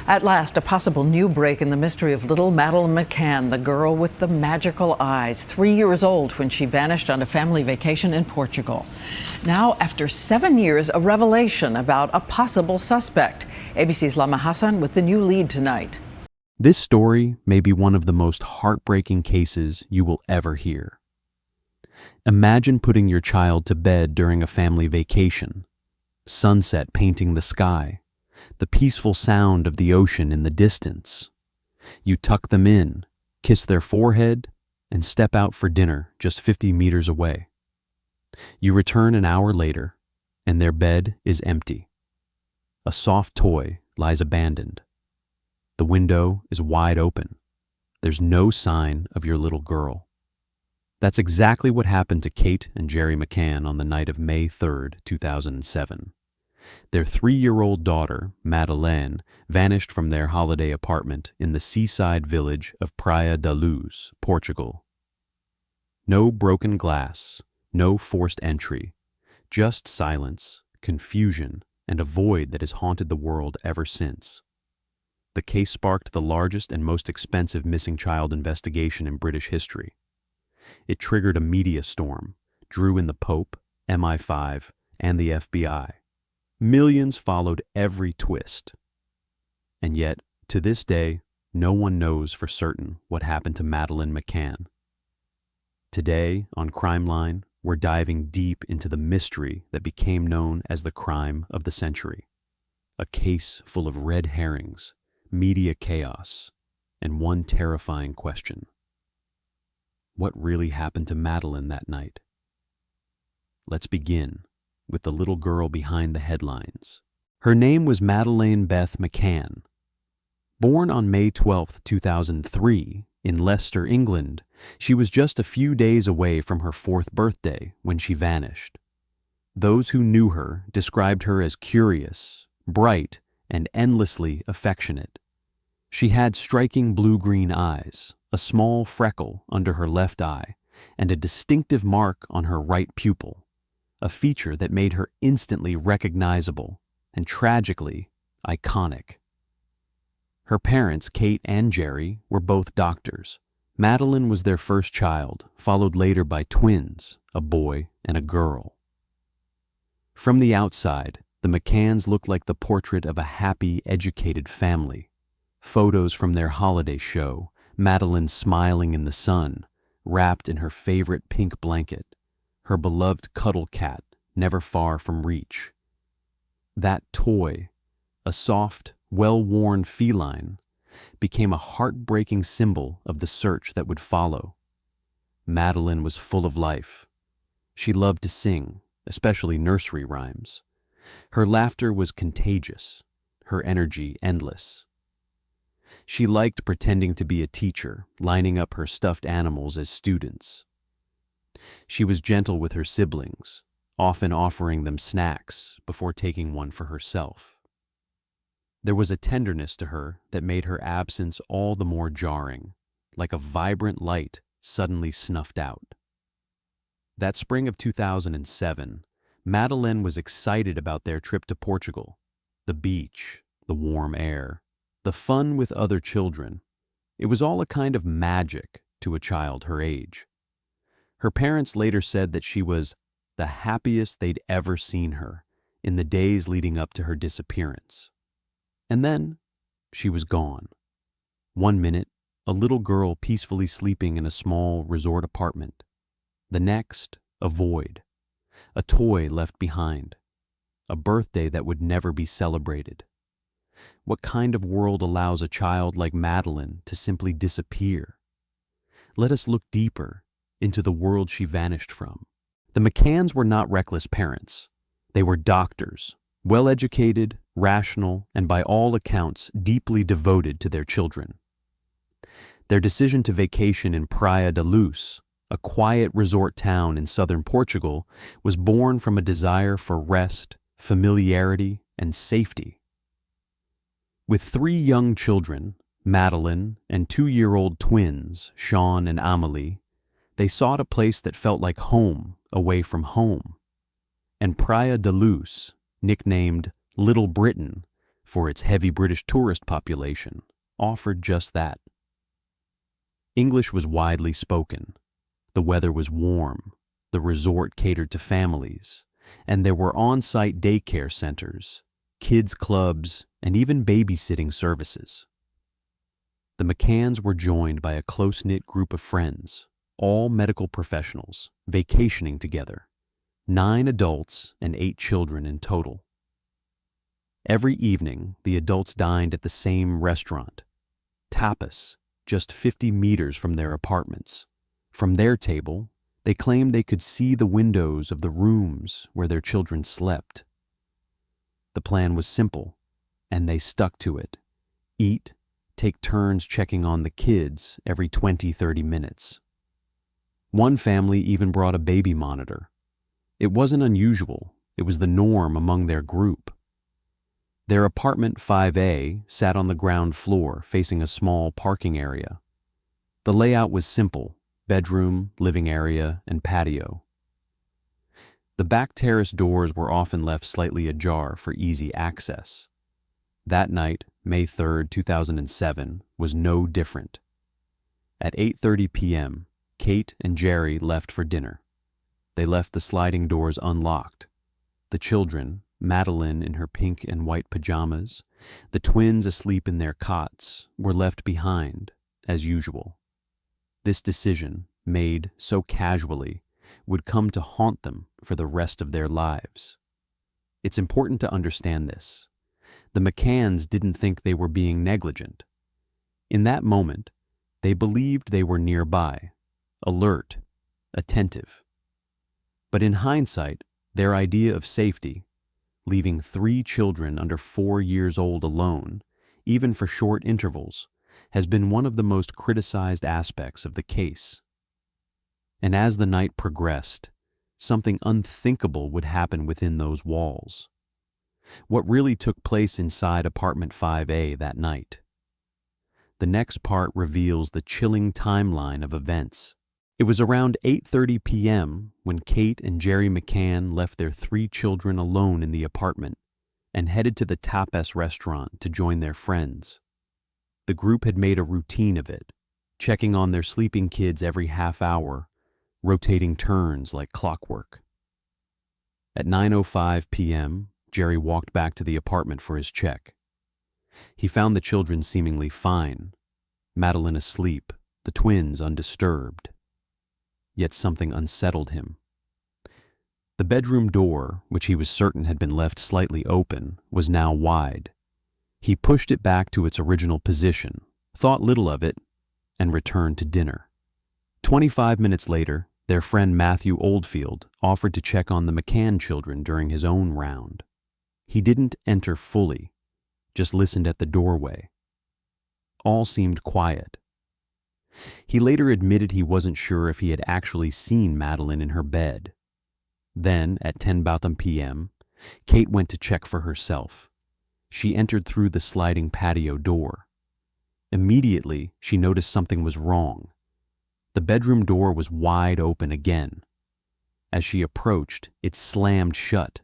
At last, a possible new break in the mystery of little Madeleine McCann, the girl with the magical eyes, 3 years old when she vanished on a family vacation in Portugal. Now, after 7 years, a revelation about a possible suspect. ABC's Lama Hassan with the new lead tonight. This story may be one of the most heartbreaking cases you will ever hear. Imagine putting your child to bed during a family vacation, sunset painting the sky, the peaceful sound of the ocean in the distance. You tuck them in, kiss their forehead, and step out for dinner just 50 meters away. You return an hour later, and their bed is empty. A soft toy lies abandoned. The window is wide open. There's no sign of your little girl. That's exactly what happened to Kate and Jerry McCann on the night of May 3rd, 2007. Their 3-year-old daughter, Madeleine, vanished from their holiday apartment in the seaside village of Praia da Luz, Portugal. No broken glass, no forced entry, just silence, confusion, and a void that has haunted the world ever since. The case sparked the largest and most expensive missing child investigation in British history. It triggered a media storm, drew in the Pope, MI5, and the FBI. Millions followed every twist. And yet, to this day, no one knows for certain what happened to Madeleine McCann. Today, on Crime Line, we're diving deep into the mystery that became known as the crime of the century. A case full of red herrings, media chaos, and one terrifying question. What really happened to Madeleine that night? Let's begin with the little girl behind the headlines. Her name was Madeleine Beth McCann. Born on May 12, 2003, in Leicester, England, she was just a few days away from her 4th birthday when she vanished. Those who knew her described her as curious, bright, and endlessly affectionate. She had striking blue-green eyes, a small freckle under her left eye, and a distinctive mark on her right pupil, a feature that made her instantly recognizable and tragically iconic. Her parents, Kate and Jerry, were both doctors. Madeleine was their first child, followed later by twins, a boy and a girl. From the outside, the McCanns looked like the portrait of a happy, educated family. Photos from their holiday show, Madeleine smiling in the sun, wrapped in her favorite pink blanket, her beloved cuddle cat never far from reach. That toy, a soft, well-worn feline, became a heartbreaking symbol of the search that would follow. Madeleine was full of life. She loved to sing, especially nursery rhymes. Her laughter was contagious, her energy endless. She liked pretending to be a teacher, lining up her stuffed animals as students. She was gentle with her siblings, often offering them snacks before taking one for herself. There was a tenderness to her that made her absence all the more jarring, like a vibrant light suddenly snuffed out. That spring of 2007, Madeleine was excited about their trip to Portugal, the beach, the warm air, the fun with other children. It was all a kind of magic to a child her age. Her parents later said that she was the happiest they'd ever seen her in the days leading up to her disappearance. And then she was gone. One minute, a little girl peacefully sleeping in a small resort apartment. The next, a void, a toy left behind, a birthday that would never be celebrated. What kind of world allows a child like Madeleine to simply disappear? Let us look deeper into the world she vanished from. The McCanns were not reckless parents. They were doctors, well-educated, rational, and by all accounts, deeply devoted to their children. Their decision to vacation in Praia da Luz, a quiet resort town in southern Portugal, was born from a desire for rest, familiarity, and safety. With 3 young children, Madeleine and 2-year-old twins, Sean and Amelie, they sought a place that felt like home away from home. And Praia da Luz, nicknamed Little Britain, for its heavy British tourist population, offered just that. English was widely spoken. The weather was warm. The resort catered to families, and there were on-site daycare centers, kids' clubs, and even babysitting services. The McCanns were joined by a close-knit group of friends, all medical professionals, vacationing together, 9 adults and 8 children in total. Every evening, the adults dined at the same restaurant, Tapas, just 50 meters from their apartments. From their table, they claimed they could see the windows of the rooms where their children slept. The plan was simple, and they stuck to it. Eat, take turns checking on the kids every 20-30 minutes. One family even brought a baby monitor. It wasn't unusual, it was the norm among their group. Their apartment 5A sat on the ground floor facing a small parking area. The layout was simple: bedroom, living area, and patio. The back terrace doors were often left slightly ajar for easy access. That night, May 3, 2007, was no different. At 8:30 p.m., Kate and Jerry left for dinner. They left the sliding doors unlocked. The children, Madeleine in her pink and white pajamas, the twins asleep in their cots, were left behind, as usual. This decision, made so casually, would come to haunt them for the rest of their lives. It's important to understand this. The McCanns didn't think they were being negligent. In that moment, they believed they were nearby, alert, attentive. But in hindsight, their idea of safety, leaving 3 children under 4 years old alone, even for short intervals, has been one of the most criticized aspects of the case. And as the night progressed, something unthinkable would happen within those walls. What really took place inside apartment 5A that night? The next part reveals the chilling timeline of events. It was around 8:30 p.m. when Kate and Jerry McCann left their 3 children alone in the apartment and headed to the Tapas restaurant to join their friends. The group had made a routine of it, checking on their sleeping kids every half hour, rotating turns like clockwork. At 9:05 p.m., Jerry walked back to the apartment for his check. He found the children seemingly fine, Madeleine asleep, the twins undisturbed. Yet something unsettled him. The bedroom door, which he was certain had been left slightly open, was now wide. He pushed it back to its original position, thought little of it, and returned to dinner. 25 minutes later, their friend Matthew Oldfield offered to check on the McCann children during his own round. He didn't enter fully, just listened at the doorway. All seemed quiet. He later admitted he wasn't sure if he had actually seen Madeleine in her bed. Then, at 10:00 p.m., Kate went to check for herself. She entered through the sliding patio door. Immediately, she noticed something was wrong. The bedroom door was wide open again. As she approached, it slammed shut,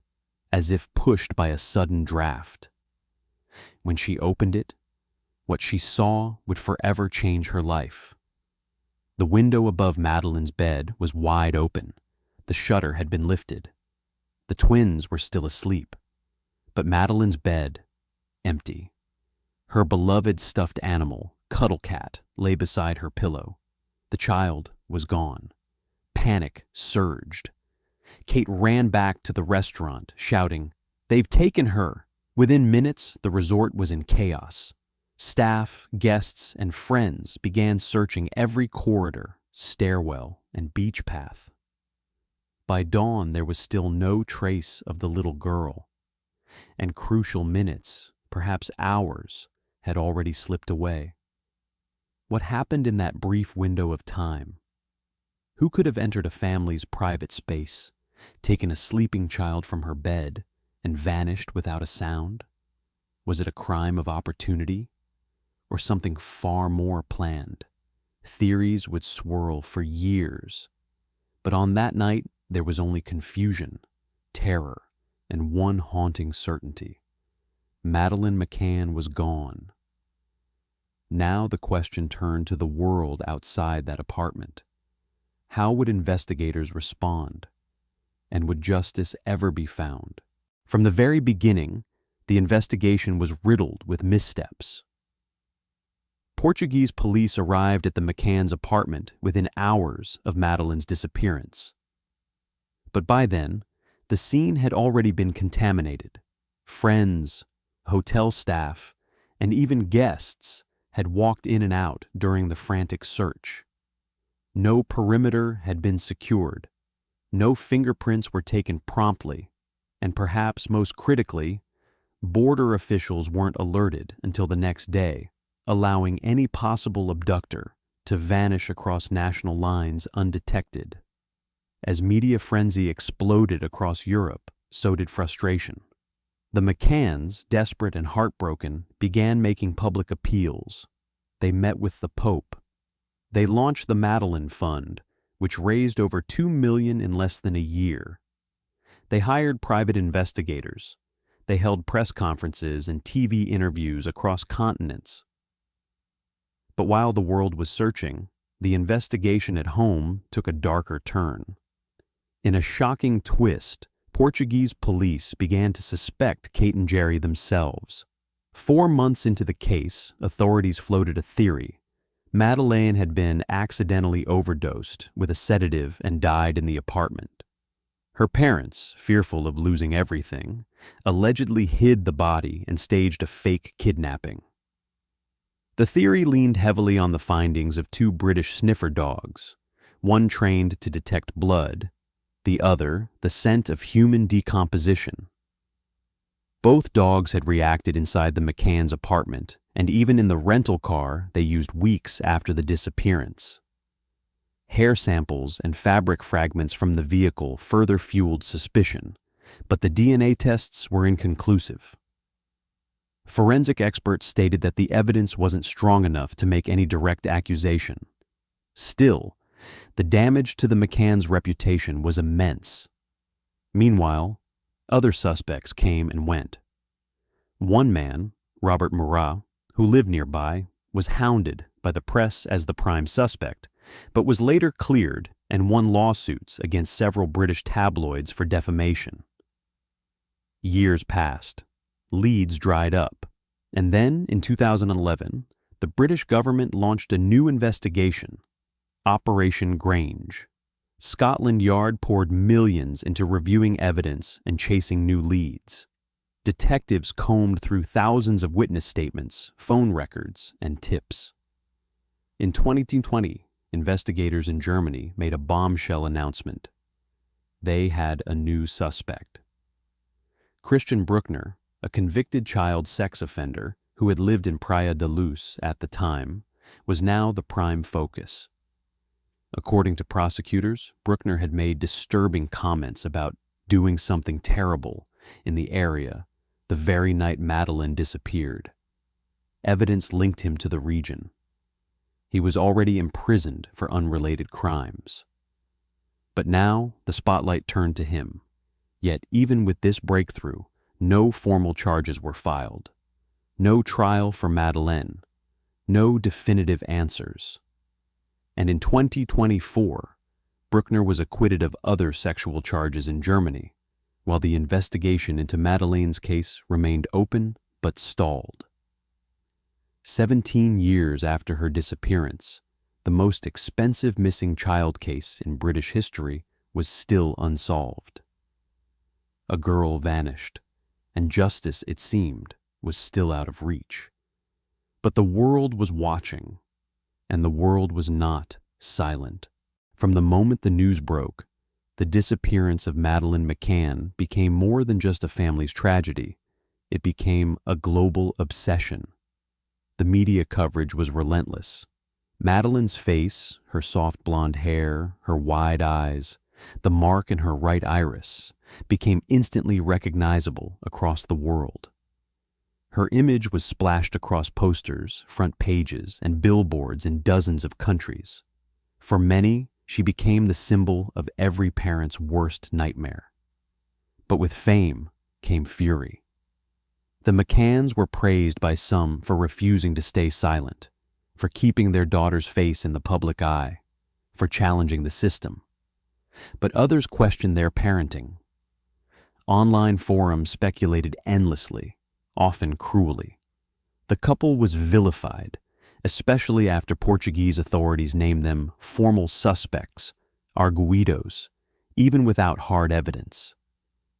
as if pushed by a sudden draft. When she opened it, what she saw would forever change her life. The window above Madeleine's bed was wide open. The shutter had been lifted. The twins were still asleep, but Madeleine's bed, empty. Her beloved stuffed animal, Cuddle Cat, lay beside her pillow. The child was gone. Panic surged. Kate ran back to the restaurant, shouting, "They've taken her!" Within minutes, the resort was in chaos. Staff, guests, and friends began searching every corridor, stairwell, and beach path. By dawn, there was still no trace of the little girl, and crucial minutes, perhaps hours, had already slipped away. What happened in that brief window of time? Who could have entered a family's private space, taken a sleeping child from her bed, and vanished without a sound? Was it a crime of opportunity? Or something far more planned? Theories would swirl for years. But on that night, there was only confusion, terror, and one haunting certainty. Madeleine McCann was gone. Now the question turned to the world outside that apartment. How would investigators respond? And would justice ever be found? From the very beginning, the investigation was riddled with missteps. Portuguese police arrived at the McCann's apartment within hours of Madeleine's disappearance. But by then, the scene had already been contaminated. Friends, hotel staff, and even guests had walked in and out during the frantic search. No perimeter had been secured. No fingerprints were taken promptly, and perhaps most critically, border officials weren't alerted until the next day, allowing any possible abductor to vanish across national lines undetected. As media frenzy exploded across Europe, so did frustration. The McCanns, desperate and heartbroken, began making public appeals. They met with the Pope. They launched the Madeleine Fund, which raised over $2 million in less than a year. They hired private investigators. They held press conferences and TV interviews across continents. But while the world was searching, the investigation at home took a darker turn. In a shocking twist, Portuguese police began to suspect Kate and Jerry themselves. 4 months into the case, authorities floated a theory. Madeleine had been accidentally overdosed with a sedative and died in the apartment. Her parents, fearful of losing everything, allegedly hid the body and staged a fake kidnapping. The theory leaned heavily on the findings of 2 British sniffer dogs, one trained to detect blood, the other the scent of human decomposition. Both dogs had reacted inside the McCann's apartment, and even in the rental car they used weeks after the disappearance. Hair samples and fabric fragments from the vehicle further fueled suspicion, but the DNA tests were inconclusive. Forensic experts stated that the evidence wasn't strong enough to make any direct accusation. Still, the damage to the McCann's reputation was immense. Meanwhile, other suspects came and went. One man, Robert Murat, who lived nearby, was hounded by the press as the prime suspect, but was later cleared and won lawsuits against several British tabloids for defamation. Years passed. Leads dried up, and then, in 2011, the British government launched a new investigation, Operation Grange. Scotland Yard poured millions into reviewing evidence and chasing new leads. Detectives combed through thousands of witness statements, phone records, and tips. In 2020, investigators in Germany made a bombshell announcement. They had a new suspect. Christian Brückner, a convicted child sex offender who had lived in Praia da Luz at the time, was now the prime focus. According to prosecutors, Brückner had made disturbing comments about doing something terrible in the area the very night Madeleine disappeared. Evidence linked him to the region. He was already imprisoned for unrelated crimes. But now the spotlight turned to him. Yet even with this breakthrough, no formal charges were filed. No trial for Madeleine. No definitive answers. And in 2024, Brückner was acquitted of other sexual charges in Germany, while the investigation into Madeleine's case remained open but stalled. 17 years after her disappearance, the most expensive missing child case in British history was still unsolved. A girl vanished, and justice, it seemed, was still out of reach. But the world was watching, and the world was not silent. From the moment the news broke, the disappearance of Madeleine McCann became more than just a family's tragedy. It became a global obsession. The media coverage was relentless. Madeleine's face, her soft blonde hair, her wide eyes, the mark in her right iris, became instantly recognizable across the world. Her image was splashed across posters, front pages, and billboards in dozens of countries. For many, she became the symbol of every parent's worst nightmare. But with fame came fury. The McCanns were praised by some for refusing to stay silent, for keeping their daughter's face in the public eye, for challenging the system. But others questioned their parenting. Online forums speculated endlessly, often cruelly. The couple was vilified, especially after Portuguese authorities named them formal suspects, arguidos, even without hard evidence.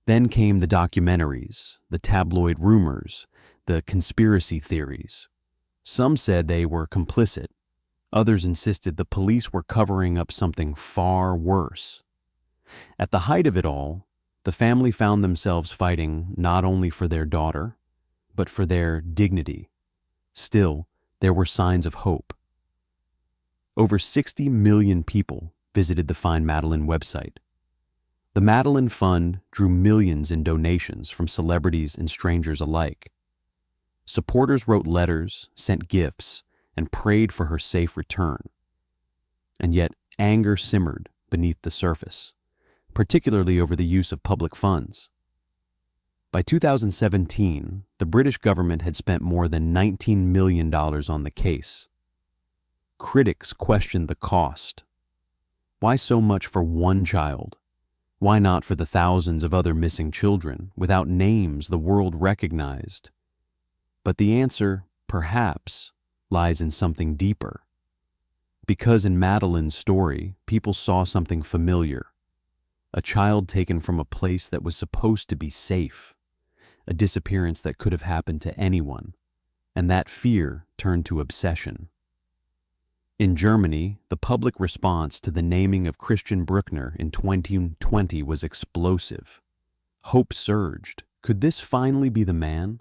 Then came the documentaries, the tabloid rumors, the conspiracy theories. Some said they were complicit. Others insisted the police were covering up something far worse. At the height of it all, the family found themselves fighting not only for their daughter, but for their dignity. Still, there were signs of hope. Over 60 million people visited the Find Madeleine website. The Madeleine Fund drew millions in donations from celebrities and strangers alike. Supporters wrote letters, sent gifts, and prayed for her safe return. And yet, anger simmered beneath the surface, particularly over the use of public funds. By 2017, the British government had spent more than $19 million on the case. Critics questioned the cost. Why so much for one child? Why not for the thousands of other missing children, without names the world recognized? But the answer, perhaps, lies in something deeper. Because in Madeleine's story, people saw something familiar. A child taken from a place that was supposed to be safe. A disappearance that could have happened to anyone. And that fear turned to obsession. In Germany, the public response to the naming of Christian Brückner in 2020 was explosive. Hope surged. Could this finally be the man?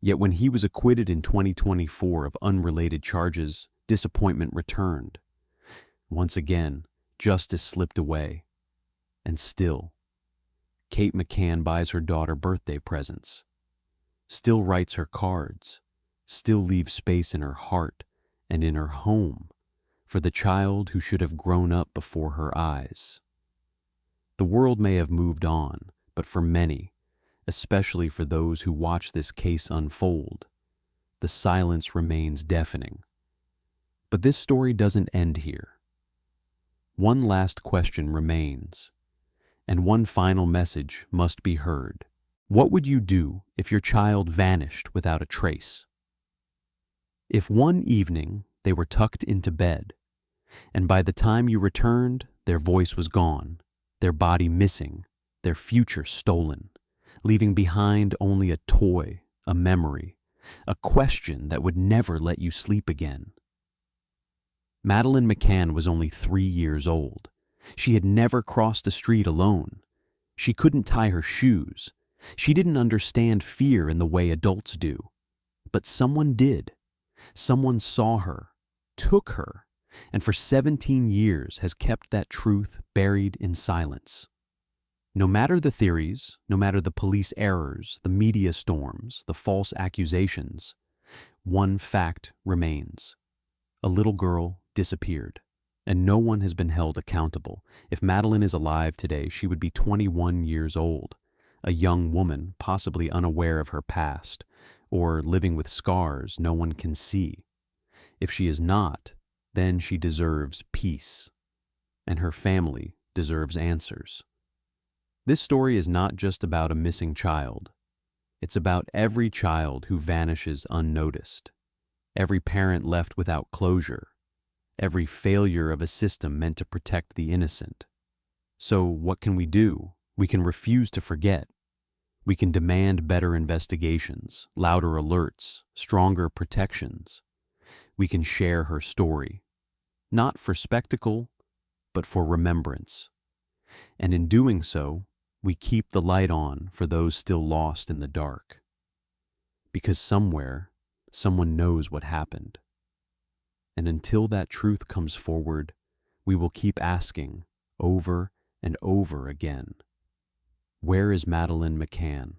Yet when he was acquitted in 2024 of unrelated charges, disappointment returned. Once again, justice slipped away. And still, Kate McCann buys her daughter birthday presents, still writes her cards, still leaves space in her heart and in her home for the child who should have grown up before her eyes. The world may have moved on, but for many, especially for those who watch this case unfold, the silence remains deafening. But this story doesn't end here. One last question remains, and one final message must be heard. What would you do if your child vanished without a trace? If one evening they were tucked into bed, and by the time you returned, their voice was gone, their body missing, their future stolen, leaving behind only a toy, a memory, a question that would never let you sleep again. Madeleine McCann was only 3 years old. She had never crossed a street alone. She couldn't tie her shoes. She didn't understand fear in the way adults do. But someone did. Someone saw her, took her, and for 17 years has kept that truth buried in silence. No matter the theories, no matter the police errors, the media storms, the false accusations, one fact remains. A little girl disappeared, and no one has been held accountable. If Madeleine is alive today, she would be 21 years old, a young woman possibly unaware of her past, or living with scars no one can see. If she is not, then she deserves peace, and her family deserves answers. This story is not just about a missing child. It's about every child who vanishes unnoticed, every parent left without closure, every failure of a system meant to protect the innocent. So what can we do? We can refuse to forget. We can demand better investigations, louder alerts, stronger protections. We can share her story, not for spectacle, but for remembrance. And in doing so, we keep the light on for those still lost in the dark. Because somewhere, someone knows what happened. And until that truth comes forward, we will keep asking over and over again, where is Madeleine McCann?